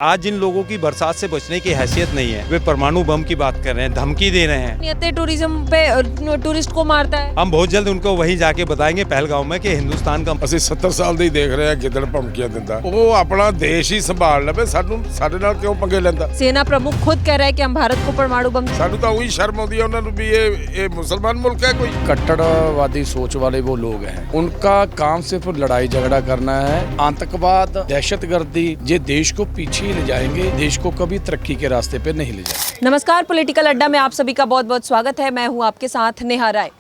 आज जिन लोगों की बरसात से बचने की हैसियत नहीं है, वे परमाणु बम की बात कर रहे हैं, धमकी दे रहे हैं। नियत टूरिज्म पे टूरिस्ट को मारता है। हम बहुत जल्द उनको वहीं जाके बताएंगे पहलगांव में कि हिंदुस्तान का ਅਸੀਂ 70 ਸਾਲ ਦੇ ਹੀ ਦੇਖ ਰਹੇ ਆ ਗਿੱਦੜ ਭਮਕੀਆਂ ਦਿੰਦਾ ਉਹ ਆਪਣਾ ਦੇਸ਼ ਹੀ ਸੰਭਾਲ ਲਵੇ ਸਾਨੂੰ ਸਾਡੇ ਨਾਲ ਕਿਉਂ ਪੰਗੇ ਲੈਂਦਾ। सेना प्रमुख खुद कह रहा है कि हम भारत को परमाणु बम ਸਾਨੂੰ ਤਾਂ ਉਹੀ ਸ਼ਰਮ ਆਉਂਦੀ ਹੈ ਉਹਨਾਂ ਨੂੰ ਵੀ ਇਹ मुसलमान मुल्क है कोई। कट्टरवादी सोच वाले वो लोग हैं, उनका काम सिर्फ लड़ाई झगड़ा करना है, आतंकवाद दहशतगर्दी। ये देश को पीछे ही ले जाएंगे, देश को कभी तरक्की के रास्ते पे नहीं ले जाएंगे। नमस्कार, पॉलिटिकल अड्डा में आप सभी का बहुत बहुत स्वागत है। मैं हूं आपके साथ नेहा राय।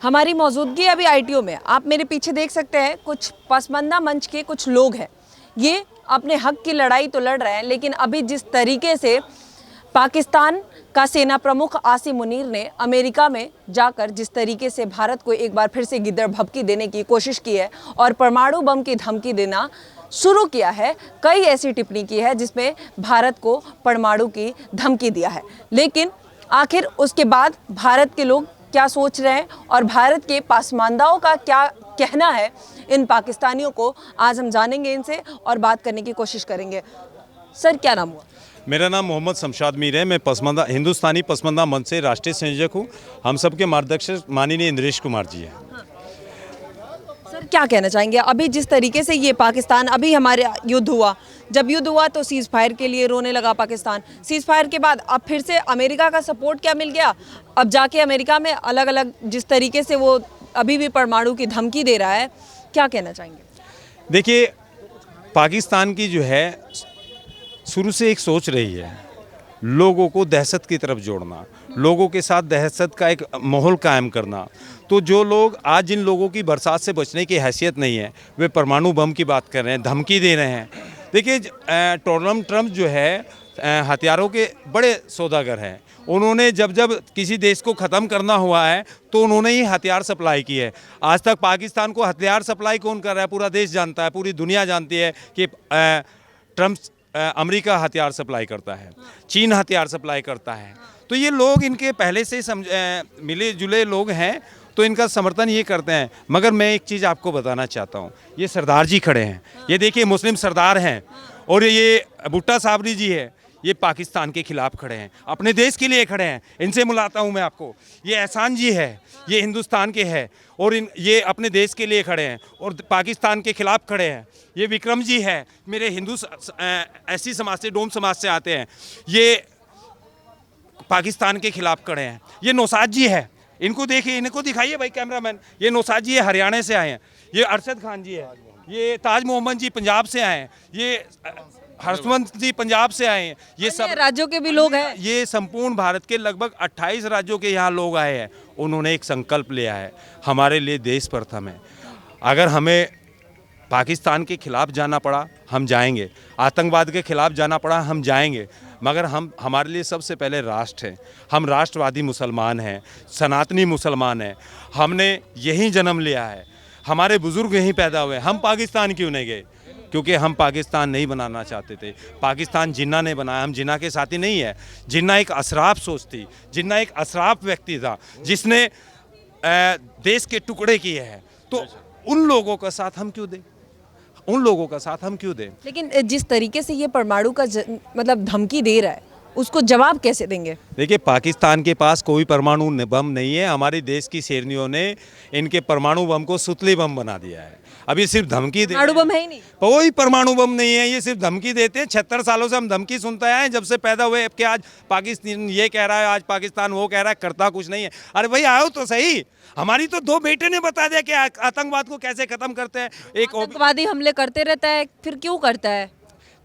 हमारी मौजूदगी अभी आईटीओ में। आप मेरे पीछे देख सकते हैं कुछ पसमानदा मंच के कुछ लोग हैं। ये अपने हक की लड़ाई तो लड़ रहे हैं, लेकिन अभी जिस तरीके से पाकिस्तान का सेना प्रमुख आसिम मुनीर ने अमेरिका में जाकर जिस तरीके से भारत को एक बार फिर से गिद्दड़ भभकी देने की कोशिश की है और परमाणु बम की धमकी देना शुरू किया है, कई ऐसी टिप्पणी की है जिसमें भारत को परमाणु की धमकी दिया है। लेकिन आखिर उसके बाद भारत के लोग क्या सोच रहे हैं और भारत के पासमानदाओं का क्या कहना है इन पाकिस्तानियों को, आज हम जानेंगे इनसे और बात करने की कोशिश करेंगे। सर, क्या नाम हुआ? मेरा नाम मोहम्मद शमशाद मीर है। मैं पसमानदा हिंदुस्तानी पसमानदा मंच से राष्ट्रीय संयोजक हूँ। हम सबके मार्गदर्शक माननीय इंद्रेश कुमार जी हैं। सर, क्या कहना चाहेंगे अभी जिस तरीके से ये पाकिस्तान, अभी हमारे युद्ध हुआ, जब युद्ध हुआ तो सीज़ फायर के लिए रोने लगा पाकिस्तान। सीज़ फायर के बाद अब फिर से अमेरिका का सपोर्ट क्या मिल गया? अब जाके अमेरिका में अलग अलग जिस तरीके से वो अभी भी परमाणु की धमकी दे रहा है, क्या कहना चाहेंगे? देखिए, पाकिस्तान की जो है शुरू से एक सोच रही है लोगों को दहशत की तरफ जोड़ना, लोगों के साथ दहशत का एक माहौल कायम करना। तो जो लोग आज जिन लोगों की बरसात से बचने की हैसियत नहीं है, वे परमाणु बम की बात कर रहे हैं, धमकी दे रहे हैं। देखिए, डोनाल्ड ट्रंप जो है हथियारों के बड़े सौदागर हैं। उन्होंने जब जब किसी देश को ख़त्म करना हुआ है तो उन्होंने ही हथियार सप्लाई की है। आज तक पाकिस्तान को हथियार सप्लाई कौन कर रहा है? पूरा देश जानता है, पूरी दुनिया जानती है कि ट्रंप अमेरिका हथियार सप्लाई करता है, चीन हथियार सप्लाई करता है। तो ये लोग इनके पहले से मिले जुले लोग हैं, तो इनका समर्थन ये करते हैं। मगर मैं एक चीज़ आपको बताना चाहता हूँ, ये सरदार जी खड़े हैं, ये देखिए मुस्लिम सरदार हैं, और ये भुट्टा साबरी जी है, ये पाकिस्तान के खिलाफ खड़े हैं, अपने देश के लिए खड़े हैं। इनसे मिलाता हूँ मैं आपको। ये एहसान जी है, ये हिंदुस्तान के हैं और ये अपने देश के लिए खड़े हैं और पाकिस्तान के खिलाफ खड़े हैं। ये विक्रम जी है, मेरे हिंदू ऐसी समाज से, डोम समाज से आते हैं, ये पाकिस्तान के खिलाफ खड़े हैं। ये नौसाद जी है, इनको देखिए, इनको दिखाइए भाई कैमरामैन। ये नौसाद जी है, हरियाणा से आए हैं। ये अरशद खान जी है, ये ताज मोहम्मद जी पंजाब से आए हैं, ये हर्षवंत जी पंजाब से आए हैं। ये सब राज्यों के भी लोग हैं। ये संपूर्ण भारत के लगभग 28 राज्यों के यहाँ लोग आए हैं। उन्होंने एक संकल्प लिया है, हमारे लिए देश प्रथम है। अगर हमें पाकिस्तान के खिलाफ जाना पड़ा, हम जाएंगे। आतंकवाद के खिलाफ जाना पड़ा, हम जाएंगे। मगर हमारे लिए सबसे पहले राष्ट्र है। हम राष्ट्रवादी मुसलमान हैं, सनातनी मुसलमान हैं। हमने यहीं जन्म लिया है, हमारे बुजुर्ग यहीं पैदा हुए। हम पाकिस्तान क्यों नहीं गए? क्योंकि हम पाकिस्तान नहीं बनाना चाहते थे। पाकिस्तान जिन्ना ने बनाया, हम जिन्ना के साथी नहीं है। जिन्ना एक असराफ सोच थी, जिन्ना एक असराफ व्यक्ति था जिसने देश के टुकड़े किए हैं। तो उन लोगों का साथ हम क्यों दें? उन लोगों का साथ हम क्यों दें? लेकिन जिस तरीके से ये परमाणु का मतलब धमकी दे रहा है, उसको जवाब कैसे देंगे? देखिए, पाकिस्तान के पास कोई परमाणु बम नहीं है। हमारे देश की शेरनियों ने इनके परमाणु बम को सुतली बम बना दिया है। अब ये सिर्फ धमकी दे, परमाणु बम है ही नहीं, कोई परमाणु बम नहीं है। ये सिर्फ धमकी देते हैं। 76 सालों से हम धमकी सुनते आए हैं, जब से पैदा हुए। अब कि आज पाकिस्तान ये कह रहा है, आज पाकिस्तान वो कह रहा है, करता कुछ नहीं है। अरे भाई आओ तो सही। हमारी तो 2 बेटे ने बता दिया कि आतंकवाद को कैसे खत्म करते हैं। एक आतंकवादी हमले करते रहता है, फिर क्यों करता है?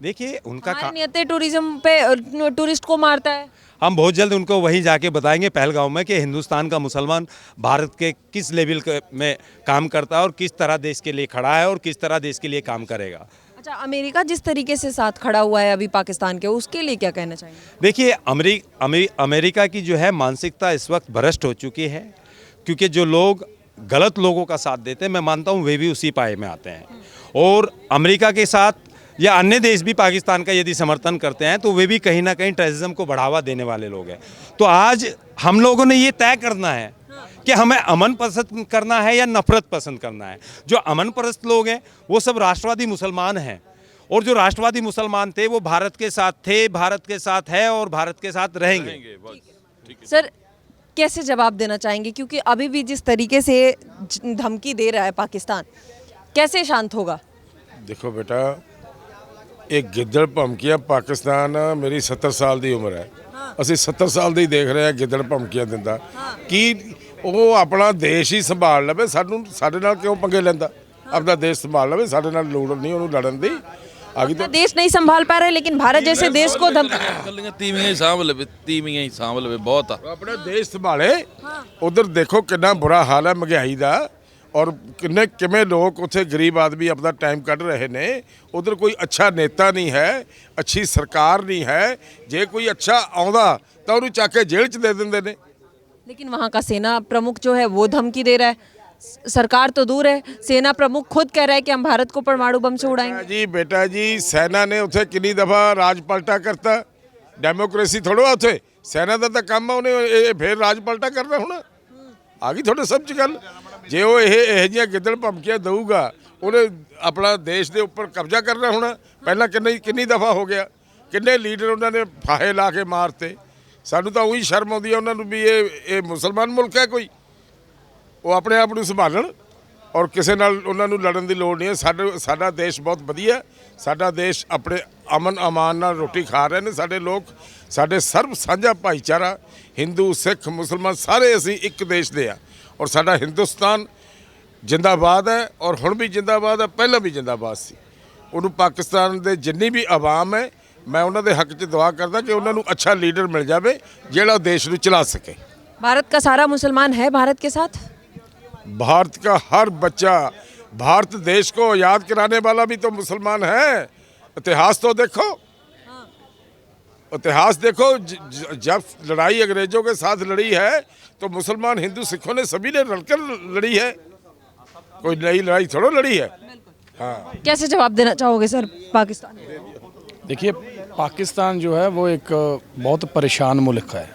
देखिए, उनका नियत टूरिज्म पे टूरिस्ट को मारता है। हम बहुत जल्द उनको वहीं जाके बताएंगे पहलगांव में कि हिंदुस्तान का मुसलमान भारत के किस लेवल में काम करता है और किस तरह देश के लिए खड़ा है और किस तरह देश के लिए काम करेगा। अच्छा, अमेरिका जिस तरीके से साथ खड़ा हुआ है अभी पाकिस्तान के, उसके लिए क्या कहना चाहेंगे? देखिए, अमेरिका की जो है मानसिकता इस वक्त भ्रष्ट हो चुकी है, क्योंकि जो लोग गलत लोगों का साथ देते हैं, मैं मानता हूँ वे भी उसी पाए में आते हैं। और अमेरिका के साथ या अन्य देश भी पाकिस्तान का यदि समर्थन करते हैं तो वे भी कहीं ना कहीं टेररिज्म को बढ़ावा देने वाले लोग हैं। तो आज हम लोगों ने ये तय करना है कि हमें अमन पसंद करना है या नफरत पसंद करना है। जो अमन परस्त लोग हैं वो सब राष्ट्रवादी मुसलमान हैं और जो राष्ट्रवादी मुसलमान थे वो भारत के साथ थे, भारत के साथ है और भारत के साथ रहेंगे। सर कैसे जवाब देना चाहेंगे, क्योंकि अभी भी जिस तरीके से धमकी दे रहा है पाकिस्तान, कैसे शांत होगा? देखो बेटा, एक गिद्दड़ भमकिया पाकिस्तान मेरी 70 साल ਦੀ ਉਮਰ ਹੈ। ਅਸੀਂ 70 ਸਾਲ ਦੇ ਹੀ ਦੇਖ ਰਹੇ ਹਾਂ ਗਿੱਦੜ ਭਮਕੀਆਂ ਦਿੰਦਾ ਕਿ ਉਹ ਆਪਣਾ ਦੇਸ਼ ਹੀ ਸੰਭਾਲ ਲਵੇ, ਸਾਡੇ ਨਾਲ ਕਿਉਂ ਪੰਗੇ ਲੈਂਦਾ? ਆਪਣਾ ਦੇਸ਼ ਸੰਭਾਲ ਲਵੇ, ਸਾਡੇ ਨਾਲ ਲੋੜ ਨਹੀਂ ਉਹਨੂੰ ਲੜਨ ਦੀ। आगे अपना देश नहीं संभाल पा रहे, लेकिन भारत जैसे देश को ਕੱਲੀਆਂ ਤੀਵੀਆਂ ਹੀ ਸਾਂਭ ਲਵੇ, ਤੀਵੀਆਂ ਹੀ ਸਾਂਭ ਲਵੇ, ਬਹੁਤ ਆ। अपना देश संभाले। उधर देखो कितना बुरा हाल है महंगाई का, और किन्ने किमें लोग उत्थे गरीब आदमी अपना टाइम कढ़ रहे ने। उधर कोई अच्छा नेता नहीं है, अच्छी सरकार नहीं है। जे कोई अच्छा आउंदा तो उन्हें चक के जेल च दे देंदे ने। लेकिन वहाँ का सेना प्रमुख जो है वो धमकी दे रहा है। सरकार तो दूर है, सेना प्रमुख खुद कह रहा है कि हम भारत को परमाणु बम से उड़ाएंगे। बेटा जी सेना ने उत्थे कितनी दफा राज पलटा करता। डेमोक्रेसी थोड़ा उत्थे सेना का तो काम है, उन्हें फिर राज पलटा करना होना। आ गई थोड़े समझ गल। जे वो यह गिद्दड़ भमकियां दूगा, उन्हें अपना देश के उपर कब्जा करना होना। पहला किन्नी दफा हो गया, किन्ने लीडर उन्होंने फाहे ला के मारते। सानू तो उही शर्म आउंदी है उन्होंने भी ये मुसलमान मुल्क है कोई, वो अपने आप को संभालन और किसी नाल उन्हां नूं लड़न की लोड़ नहीं है। साडा देश बहुत वधिया, साडा देश अपने अमन अमान नाल रोटी खा रहे हैं। साडे लोग, साडे सर्व साझा भाईचारा, हिंदू सिख मुसलमान सारे असीं एक देश दे आ, और साडा हिंदुस्तान जिंदाबाद है, और हुण भी जिंदाबाद है, पहला भी जिंदाबाद सी। उन्होंने पाकिस्तान के जिन्नी भी आवाम है, मैं उन्होंने हक च दुआ करदा कि उन्होंने अच्छा लीडर मिल जाए जिहड़ा देश नूं चला सके। भारत का सारा मुसलमान है भारत के साथ। भारत का हर बच्चा, भारत देश को याद कराने वाला भी तो मुसलमान है। इतिहास तो देखो, इतिहास देखो। जब लड़ाई अंग्रेजों के साथ लड़ी है तो मुसलमान हिंदू सिखों ने सभी ने लड़कर लड़ी है, कोई नई लड़ाई थोड़ा लड़ी है। हाँ, कैसे जवाब देना चाहोगे सर पाकिस्तान? देखिए, पाकिस्तान जो है वो एक बहुत परेशान मुल्क है।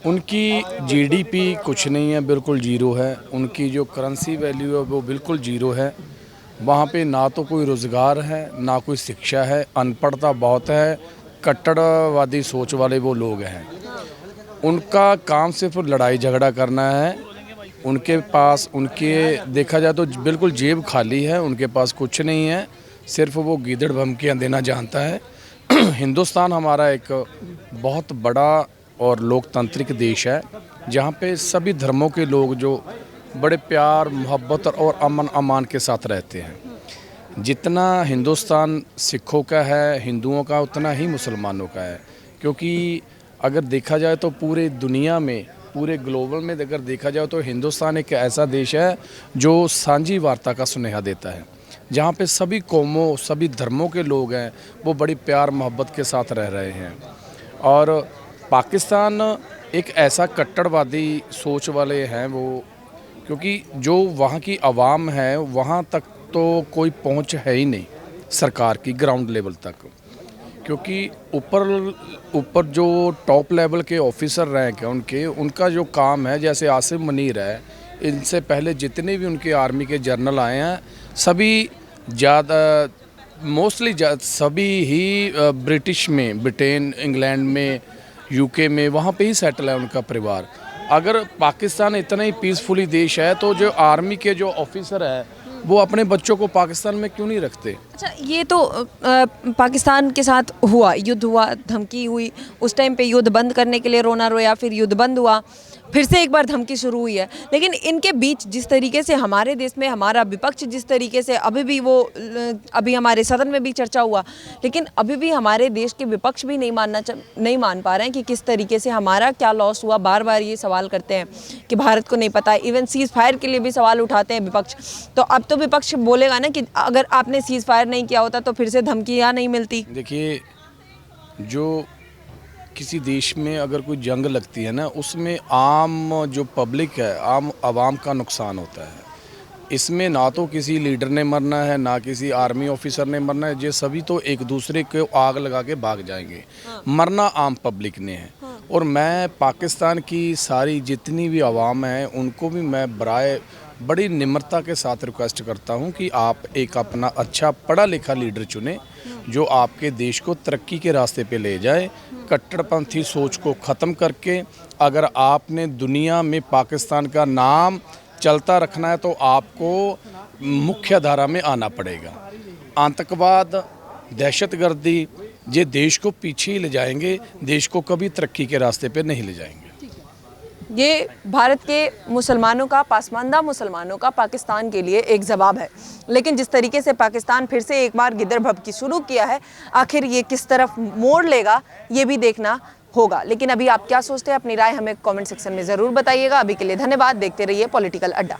उनकी जीडीपी कुछ नहीं है, बिल्कुल जीरो है। उनकी जो करेंसी वैल्यू है वो बिल्कुल जीरो है। वहाँ पे ना तो कोई रोज़गार है, ना कोई शिक्षा है, अनपढ़ता बहुत है, कट्टरवादी सोच वाले वो लोग हैं। उनका काम सिर्फ लड़ाई झगड़ा करना है। उनके पास, उनके देखा जाए तो बिल्कुल जेब खाली है, उनके पास कुछ नहीं है, सिर्फ वो गीदड़ धमकियाँ देना जानता है। हिंदुस्तान हमारा एक बहुत बड़ा और लोकतांत्रिक देश है, जहाँ पे सभी धर्मों के लोग जो बड़े प्यार मोहब्बत और अमन अमान के साथ रहते हैं। जितना हिंदुस्तान सिखों का है, हिंदुओं का, उतना ही मुसलमानों का है। क्योंकि अगर देखा जाए तो पूरे दुनिया में, पूरे ग्लोबल में अगर देखा जाए तो हिंदुस्तान एक ऐसा देश है जो साझी वार्ता का सुनेहा देता है, जहाँ पे सभी कौमों, सभी धर्मों के लोग हैं, वो बड़ी प्यार मोहब्बत के साथ रह रहे हैं। और पाकिस्तान एक ऐसा कट्टरवादी सोच वाले हैं वो, क्योंकि जो वहाँ की आवाम है वहाँ तक तो कोई पहुँच है ही नहीं सरकार की, ग्राउंड लेवल तक। क्योंकि ऊपर जो टॉप लेवल के ऑफिसर रैंक हैं उनका जो काम है, जैसे आसिम मुनीर है, इनसे पहले जितने भी उनके आर्मी के जनरल आए हैं सभी ज़्यादा मोस्टली सभी ही ब्रिटिश में, ब्रिटेन, इंग्लैंड में, यूके में, वहाँ पे ही सेटल है उनका परिवार। अगर पाकिस्तान इतना ही पीसफुली देश है तो जो आर्मी के जो ऑफिसर है वो अपने बच्चों को पाकिस्तान में क्यों नहीं रखते? अच्छा, ये तो पाकिस्तान के साथ हुआ, युद्ध हुआ, धमकी हुई, उस टाइम पे युद्ध बंद करने के लिए रोना रोया, फिर युद्ध बंद हुआ, फिर से एक बार धमकी शुरू हुई है। लेकिन इनके बीच जिस तरीके से हमारे देश में हमारा विपक्ष, जिस तरीके से अभी हमारे सदन में भी चर्चा हुआ, लेकिन अभी भी हमारे देश के विपक्ष भी नहीं मान पा रहे हैं कि किस तरीके से हमारा क्या लॉस हुआ। बार बार ये सवाल करते हैं कि भारत को नहीं पता है। इवन सीज़ फायर के लिए भी सवाल उठाते हैं विपक्ष। तो अब तो विपक्ष बोलेगा ना कि अगर आपने सीज़ फायर नहीं किया होता तो फिर से धमकियाँ नहीं मिलती। देखिए, जो किसी देश में अगर कोई जंग लगती है ना, उसमें आम जो पब्लिक है, आम आवाम का नुकसान होता है। इसमें ना तो किसी लीडर ने मरना है, ना किसी आर्मी ऑफिसर ने मरना है, ये सभी तो एक दूसरे को आग लगा के भाग जाएंगे। मरना आम पब्लिक ने है। और मैं पाकिस्तान की सारी जितनी भी आवाम है उनको भी मैं बराए बड़ी निम्रता के साथ रिक्वेस्ट करता हूं कि आप एक अपना अच्छा पढ़ा लिखा लीडर चुने जो आपके देश को तरक्की के रास्ते पे ले जाए। कट्टरपंथी सोच को ख़त्म करके अगर आपने दुनिया में पाकिस्तान का नाम चलता रखना है तो आपको मुख्य धारा में आना पड़ेगा। आतंकवाद, दहशतगर्दी ये देश को पीछे ही ले जाएंगे, देश को कभी तरक्की के रास्ते पे नहीं ले जाएंगे। ये भारत के मुसलमानों का, पासमानदा मुसलमानों का पाकिस्तान के लिए एक जवाब है। लेकिन जिस तरीके से पाकिस्तान फिर से एक बार गिद्दर भभकी शुरू किया है, आखिर ये किस तरफ मोड़ लेगा ये भी देखना होगा। लेकिन अभी आप क्या सोचते हैं, अपनी राय हमें कमेंट सेक्शन में ज़रूर बताइएगा। अभी के लिए धन्यवाद। देखते रहिए पॉलिटिकल अड्डा।